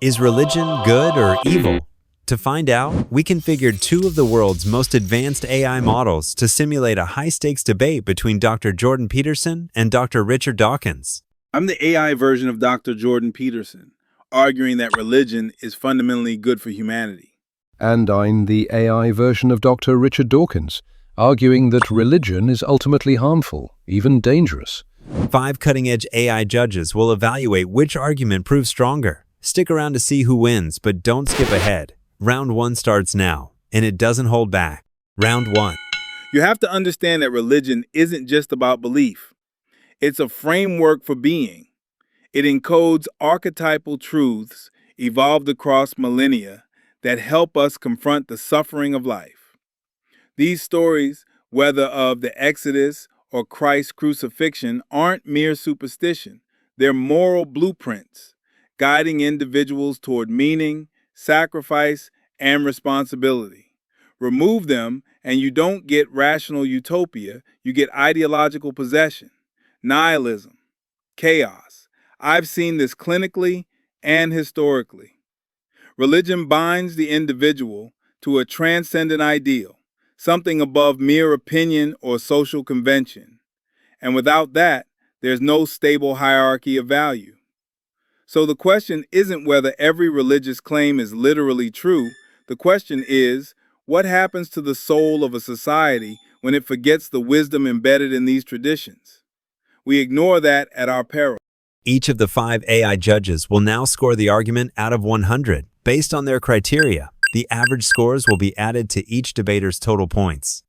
Is religion good or evil? To find out, we configured two of the world's most advanced AI models to simulate a high-stakes debate between Dr. Jordan Peterson and Dr. Richard Dawkins. I'm the AI version of Dr. Jordan Peterson, arguing that religion is fundamentally good for humanity. And I'm the AI version of Dr. Richard Dawkins, arguing that religion is ultimately harmful, even dangerous. 5 cutting-edge AI judges will evaluate which argument proves stronger. Stick around to see who wins, but don't skip ahead. Round 1 starts now, and it doesn't hold back. Round 1. You have to understand that religion isn't just about belief. It's a framework for being. It encodes archetypal truths evolved across millennia that help us confront the suffering of life. These stories, whether of the Exodus or Christ's crucifixion, aren't mere superstition. They're moral blueprints, guiding individuals toward meaning, sacrifice, and responsibility. Remove them, and you don't get rational utopia, you get ideological possession, nihilism, chaos. I've seen this clinically and historically. Religion binds the individual to a transcendent ideal, something above mere opinion or social convention. And without that, there's no stable hierarchy of value. So the question isn't whether every religious claim is literally true. The question is, what happens to the soul of a society when it forgets the wisdom embedded in these traditions? We ignore that at our peril. Each of the 5 AI judges will now score the argument out of 100 based on their criteria. The average scores will be added to each debater's total points.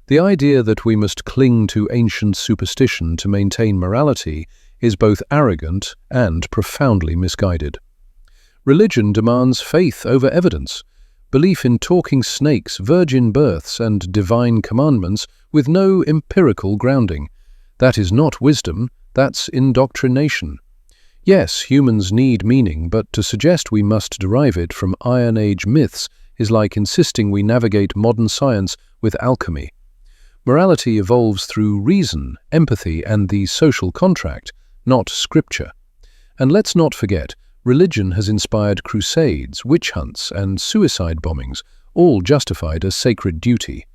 The idea that we must cling to ancient superstition to maintain morality is both arrogant and profoundly misguided. Religion demands faith over evidence, belief in talking snakes, virgin births, and divine commandments with no empirical grounding. That is not wisdom, that's indoctrination. Yes, humans need meaning, but to suggest we must derive it from Iron Age myths is like insisting we navigate modern science with alchemy. Morality evolves through reason, empathy, and the social contract, not scripture. And let's not forget, religion has inspired crusades, witch hunts, and suicide bombings, all justified as sacred duty.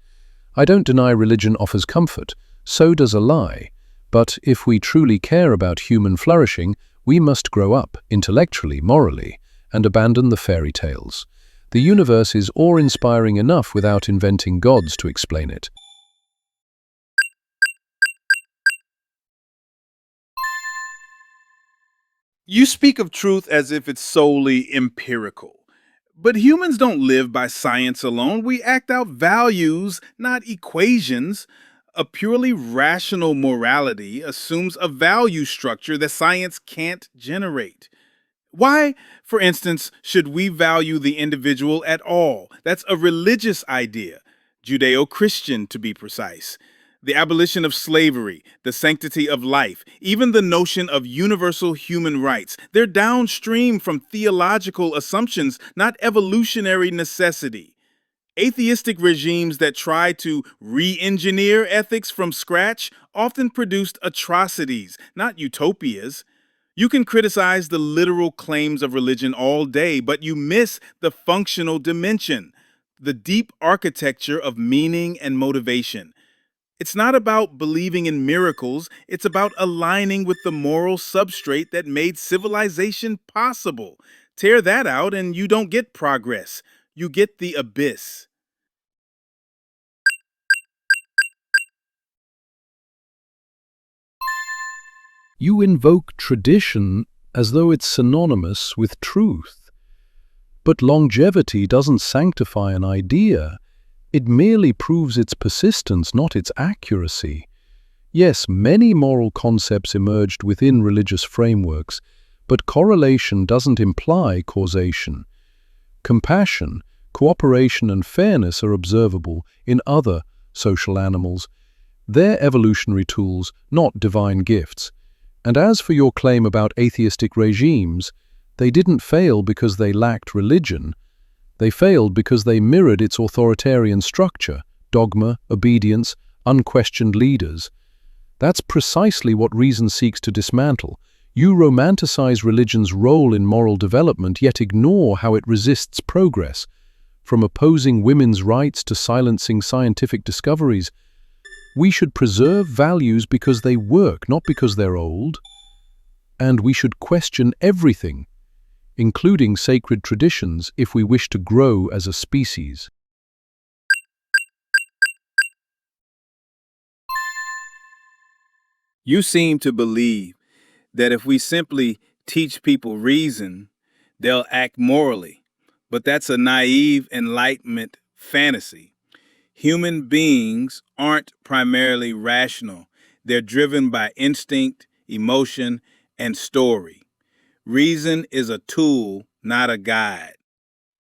I don't deny religion offers comfort, so does a lie. But if we truly care about human flourishing, we must grow up, intellectually, morally, and abandon the fairy tales. The universe is awe-inspiring enough without inventing gods to explain it. You speak of truth as if it's solely empirical. But humans don't live by science alone. We act out values, not equations. A purely rational morality assumes a value structure that science can't generate. Why, for instance, should we value the individual at all? That's a religious idea, Judeo-Christian to be precise. The abolition of slavery, the sanctity of life, even the notion of universal human rights, they're downstream from theological assumptions, not evolutionary necessity. Atheistic regimes that try to re-engineer ethics from scratch often produced atrocities, not utopias. You can criticize the literal claims of religion all day, but you miss the functional dimension, the deep architecture of meaning and motivation. It's not about believing in miracles, it's about aligning with the moral substrate that made civilization possible. Tear that out and you don't get progress. You get the abyss. You invoke tradition as though it's synonymous with truth. But longevity doesn't sanctify an idea. It merely proves its persistence, not its accuracy. Yes, many moral concepts emerged within religious frameworks, but correlation doesn't imply causation. Compassion, cooperation, and fairness are observable in other social animals. They're evolutionary tools, not divine gifts. And as for your claim about atheistic regimes, they didn't fail because they lacked religion. They failed because they mirrored its authoritarian structure, dogma, obedience, unquestioned leaders. That's precisely what reason seeks to dismantle. You romanticize religion's role in moral development, yet ignore how it resists progress, from opposing women's rights to silencing scientific discoveries. We should preserve values because they work, not because they're old. And we should question everything, including sacred traditions, if we wish to grow as a species. You seem to believe that if we simply teach people reason, they'll act morally. But that's a naive enlightenment fantasy. Human beings aren't primarily rational. They're driven by instinct, emotion, and story. Reason is a tool, not a guide.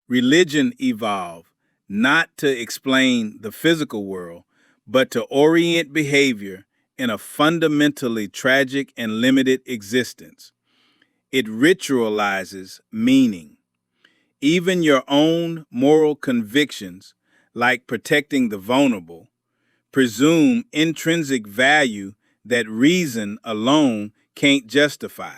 Religion evolved not to explain the physical world, but to orient behavior in a fundamentally tragic and limited existence. It ritualizes meaning. Even your own moral convictions, like protecting the vulnerable, presume intrinsic value that reason alone can't justify.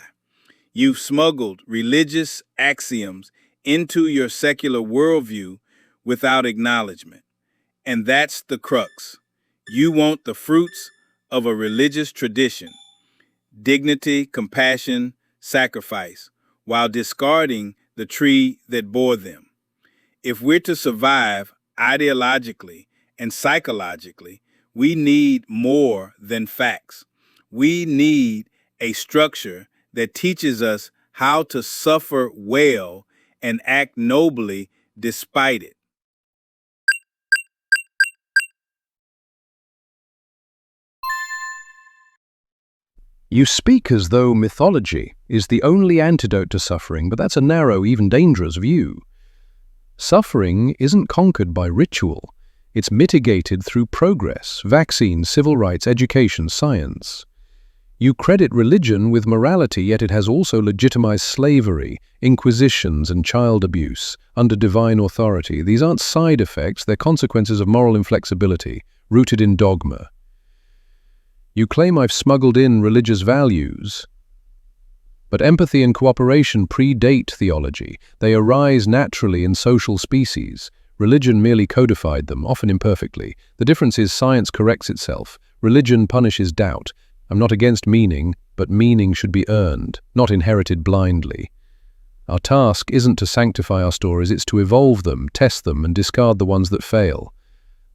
You've smuggled religious axioms into your secular worldview without acknowledgement. And that's the crux. You want the fruits of a religious tradition: dignity, compassion, sacrifice, while discarding the tree that bore them. If we're to survive ideologically and psychologically, we need more than facts. We need a structure that teaches us how to suffer well and act nobly despite it. You speak as though mythology is the only antidote to suffering, but that's a narrow, even dangerous view. Suffering isn't conquered by ritual. It's mitigated through progress, vaccines, civil rights, education, science. You credit religion with morality, yet it has also legitimized slavery, inquisitions, and child abuse under divine authority. These aren't side effects, they're consequences of moral inflexibility, rooted in dogma. You claim I've smuggled in religious values, but empathy and cooperation predate theology. They arise naturally in social species. Religion merely codified them, often imperfectly. The difference is science corrects itself. Religion punishes doubt. I'm not against meaning, but meaning should be earned, not inherited blindly. Our task isn't to sanctify our stories, it's to evolve them, test them, and discard the ones that fail.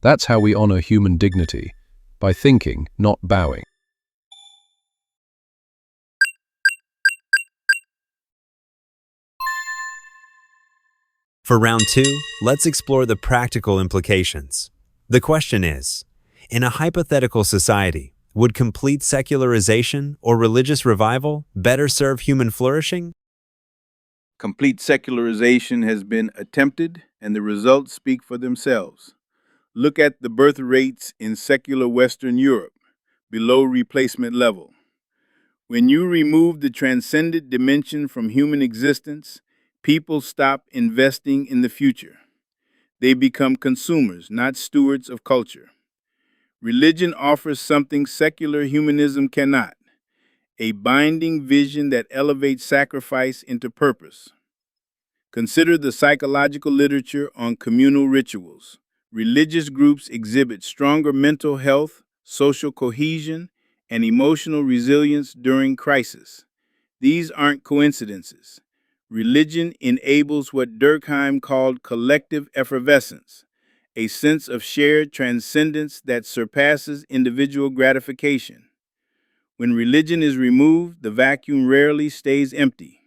That's how we honor human dignity, by thinking, not bowing. For round two, let's explore the practical implications. The question is, in a hypothetical society, would complete secularization or religious revival better serve human flourishing? Complete secularization has been attempted, and the results speak for themselves. Look at the birth rates in secular Western Europe, below replacement level. When you remove the transcendent dimension from human existence, people stop investing in the future. They become consumers, not stewards of culture. Religion offers something secular humanism cannot: a binding vision that elevates sacrifice into purpose. Consider the psychological literature on communal rituals. Religious groups exhibit stronger mental health, social cohesion, and emotional resilience during crisis. These aren't coincidences. Religion enables what Durkheim called collective effervescence, a sense of shared transcendence that surpasses individual gratification. When religion is removed, the vacuum rarely stays empty.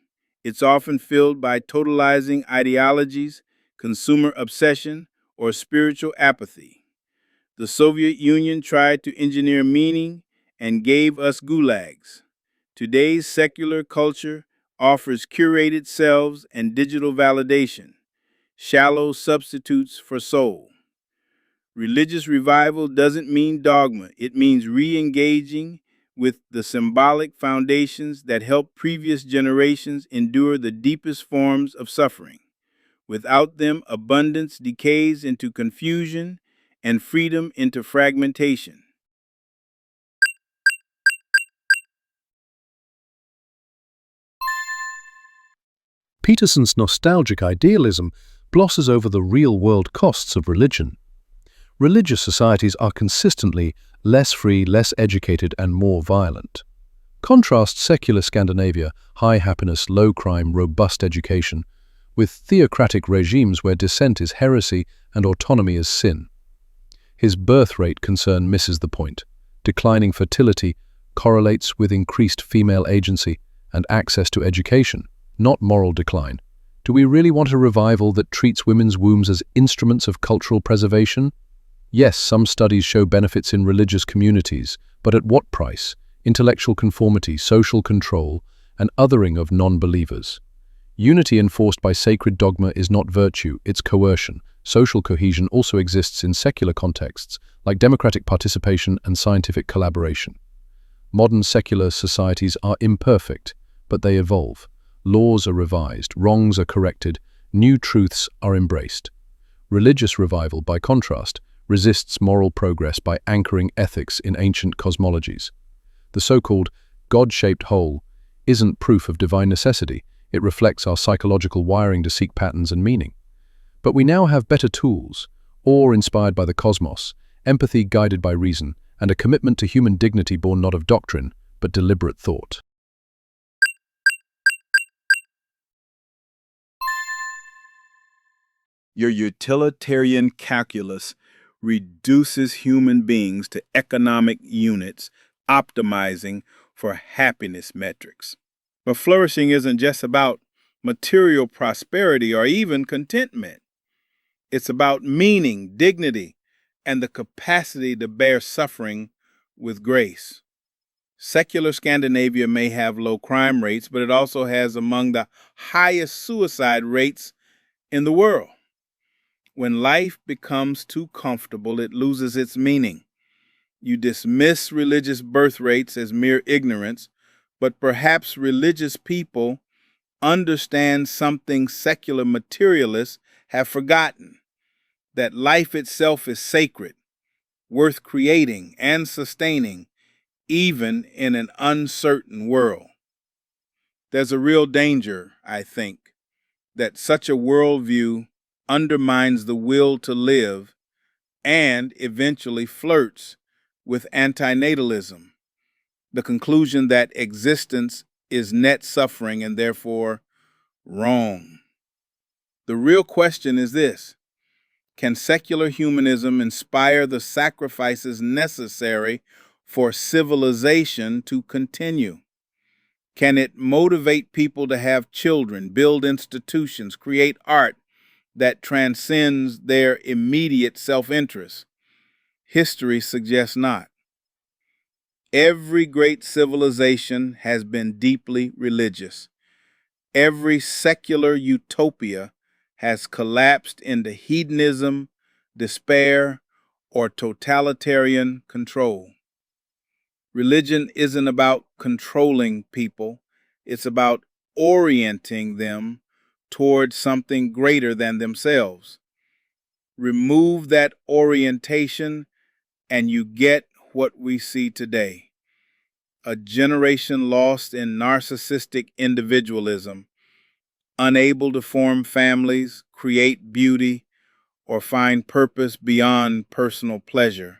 It's often filled by totalizing ideologies, consumer obsession, or spiritual apathy. The Soviet Union tried to engineer meaning and gave us gulags. Today's secular culture offers curated selves and digital validation, shallow substitutes for soul. Religious revival doesn't mean dogma, it means re engaging with the symbolic foundations that helped previous generations endure the deepest forms of suffering. Without them, abundance decays into confusion and freedom into fragmentation. Peterson's nostalgic idealism glosses over the real-world costs of religion. Religious societies are consistently less free, less educated, and more violent. Contrast secular Scandinavia, high happiness, low crime, robust education, with theocratic regimes where dissent is heresy and autonomy is sin. His birth rate concern misses the point. Declining fertility correlates with increased female agency and access to education, not moral decline. Do we really want a revival that treats women's wombs as instruments of cultural preservation? Yes, some studies show benefits in religious communities, but at what price? Intellectual conformity, social control, and othering of non-believers. Unity enforced by sacred dogma is not virtue, it's coercion. Social cohesion also exists in secular contexts, like democratic participation and scientific collaboration. Modern secular societies are imperfect, but they evolve. Laws are revised, wrongs are corrected, new truths are embraced. Religious revival, by contrast, resists moral progress by anchoring ethics in ancient cosmologies. The so-called God-shaped hole isn't proof of divine necessity, it reflects our psychological wiring to seek patterns and meaning. But we now have better tools, awe inspired by the cosmos, empathy guided by reason, and a commitment to human dignity born not of doctrine, but deliberate thought. Your utilitarian calculus reduces human beings to economic units, optimizing for happiness metrics. But flourishing isn't just about material prosperity or even contentment. It's about meaning, dignity, and the capacity to bear suffering with grace. Secular Scandinavia may have low crime rates, but it also has among the highest suicide rates in the world. When life becomes too comfortable, it loses its meaning. You dismiss religious birth rates as mere ignorance, but perhaps religious people understand something secular materialists have forgotten, that life itself is sacred, worth creating and sustaining, even in an uncertain world. There's a real danger, I think, that such a worldview undermines the will to live and eventually flirts with antinatalism, the conclusion that existence is net suffering and therefore wrong. The real question is this: can secular humanism inspire the sacrifices necessary for civilization to continue? Can it motivate people to have children, build institutions, create art that transcends their immediate self-interest? History suggests not. Every great civilization has been deeply religious. Every secular utopia has collapsed into hedonism, despair, or totalitarian control. Religion isn't about controlling people, it's about orienting them towards something greater than themselves. Remove that orientation, and you get what we see today: a generation lost in narcissistic individualism, unable to form families, create beauty, or find purpose beyond personal pleasure.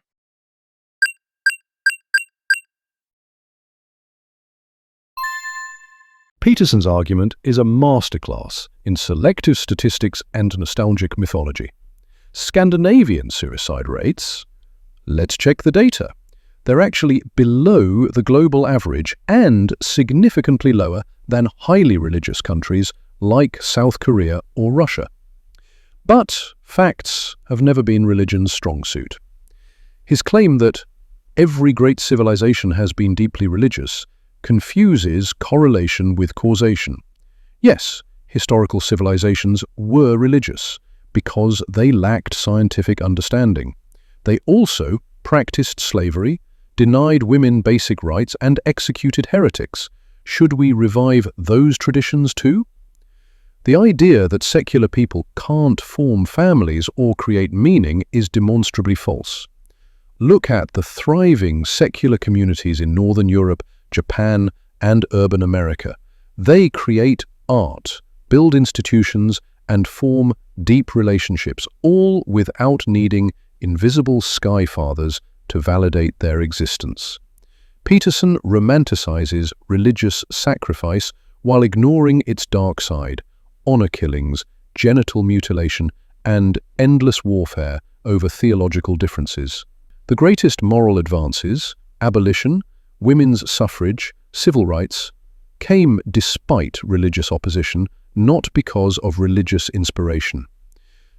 Peterson's argument is a masterclass in selective statistics and nostalgic mythology. Scandinavian suicide rates? Let's check the data. They're actually below the global average and significantly lower than highly religious countries like South Korea or Russia. But facts have never been religion's strong suit. His claim that every great civilization has been deeply religious confuses correlation with causation. Yes, historical civilizations were religious because they lacked scientific understanding. They also practiced slavery, denied women basic rights, and executed heretics. Should we revive those traditions too? The idea that secular people can't form families or create meaning is demonstrably false. Look at the thriving secular communities in Northern Europe, Japan, and urban America. They create art, build institutions, and form deep relationships, all without needing invisible sky-fathers to validate their existence. Peterson romanticizes religious sacrifice while ignoring its dark side: honor killings, genital mutilation, and endless warfare over theological differences. The greatest moral advances, abolition, women's suffrage, civil rights, came despite religious opposition, not because of religious inspiration.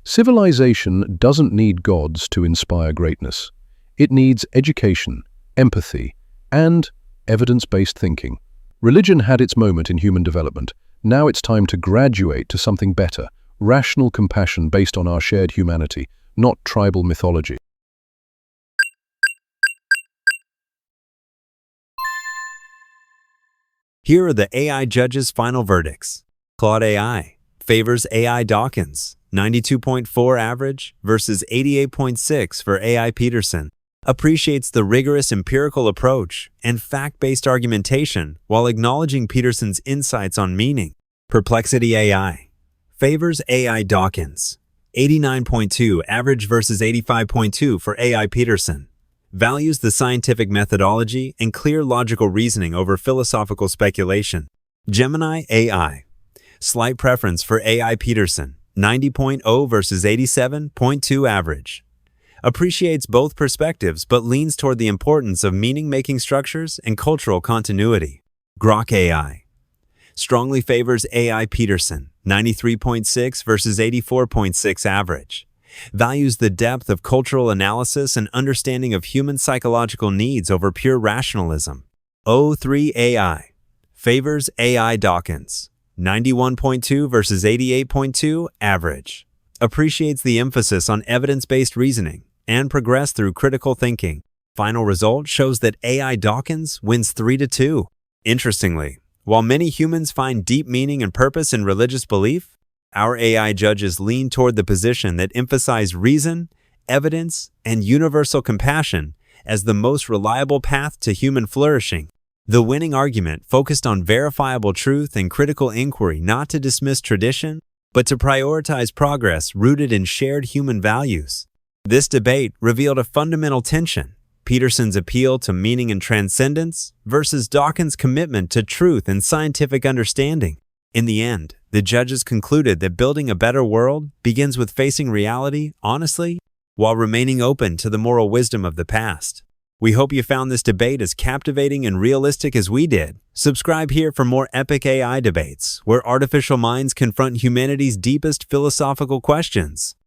Civilization doesn't need gods to inspire greatness. It needs education, empathy, and evidence-based thinking. Religion had its moment in human development. Now it's time to graduate to something better: rational compassion based on our shared humanity, not tribal mythology. Here are the AI judges' final verdicts. Claude AI favors AI Dawkins, 92.4 average versus 88.6 for AI Peterson. Appreciates the rigorous empirical approach and fact-based argumentation while acknowledging Peterson's insights on meaning. Perplexity AI favors AI Dawkins, 89.2 average versus 85.2 for AI Peterson. Values the scientific methodology and clear logical reasoning over philosophical speculation. Gemini AI slight preference for AI Peterson, 90.0 versus 87.2 average. Appreciates both perspectives but leans toward the importance of meaning-making structures and cultural continuity. Grok AI strongly favors AI Peterson, 93.6 versus 84.6 average. Values the depth of cultural analysis and understanding of human psychological needs over pure rationalism. O3 AI favors AI Dawkins, 91.2 versus 88.2 average. Appreciates the emphasis on evidence-based reasoning and progress through critical thinking. Final result shows that AI Dawkins wins 3-2. Interestingly, while many humans find deep meaning and purpose in religious belief, our AI judges lean toward the position that emphasize reason, evidence, and universal compassion as the most reliable path to human flourishing. The winning argument focused on verifiable truth and critical inquiry, not to dismiss tradition, but to prioritize progress rooted in shared human values. This debate revealed a fundamental tension: Peterson's appeal to meaning and transcendence versus Dawkins' commitment to truth and scientific understanding. In the end, the judges concluded that building a better world begins with facing reality honestly while remaining open to the moral wisdom of the past. We hope you found this debate as captivating and realistic as we did. Subscribe here for more epic AI debates, where artificial minds confront humanity's deepest philosophical questions.